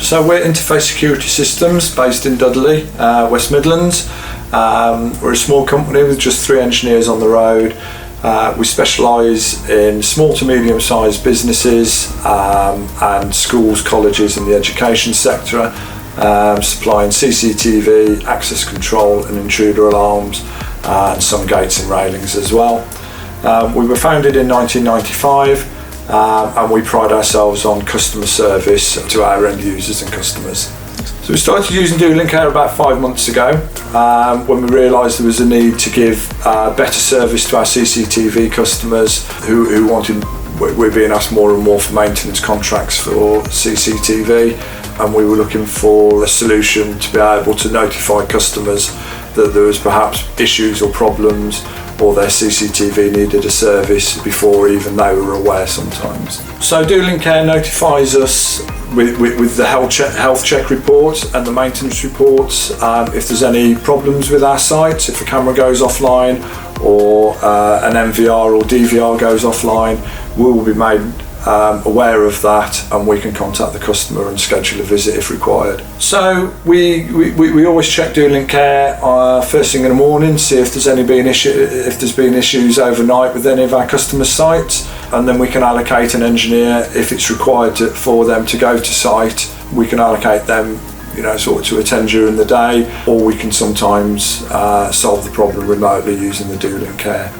So we're Interface Security Systems based in Dudley, West Midlands. We're a small company with just 3 engineers on the road. We specialise in small to medium sized businesses and schools, colleges and the education sector, supplying CCTV, access control and intruder alarms and some gates and railings as well. We were founded in 1995 and we pride ourselves on customer service to our end users and customers. So we started using DoLynk Care about 5 months ago when we realised there was a need to give better service to our CCTV customers who wanted, we're being asked more and more for maintenance contracts for CCTV, and we were looking for a solution to be able to notify customers that there was perhaps issues or problems or their CCTV needed a service before even they were aware sometimes. So DoLynk Care notifies us with the health check reports and the maintenance reports if there's any problems with our sites, if a camera goes offline or an MVR or DVR goes offline, we will be made aware of that and we can contact the customer and schedule a visit if required. So we always check DoLynk Care first thing in the morning, see if there's been issues overnight with any of our customer sites, and then we can allocate an engineer if it's required for them to go to site. We can allocate them sort of to attend during the day, or we can sometimes solve the problem remotely using the DoLynk Care.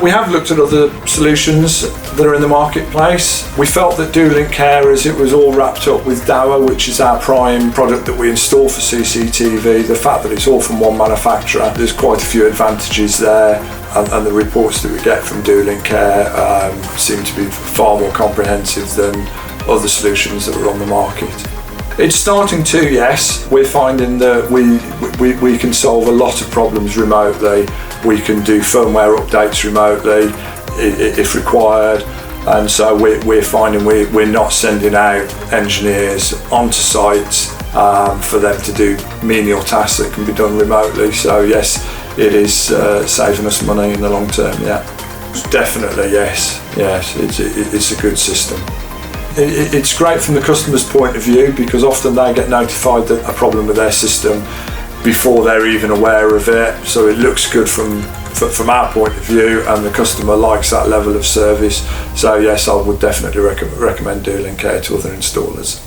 We have looked at other solutions that are in the marketplace. We felt that DoLynk Care, as it was all wrapped up with Dahua, which is our prime product that we install for CCTV, the fact that it's all from one manufacturer, there's quite a few advantages there, and the reports that we get from DoLynk Care seem to be far more comprehensive than other solutions that are on the market. It's starting to, yes. We're finding that we can solve a lot of problems remotely. We can do firmware updates remotely if required, and so we're finding we're not sending out engineers onto sites for them to do menial tasks that can be done remotely. So yes, it is saving us money in the long term. Yeah, definitely yes. It's a good system. It's great from the customer's point of view because often they get notified that a problem with their system before they're even aware of it, so it looks good from our point of view, and the customer likes that level of service. So yes, I would definitely recommend DoLynk Care to other installers.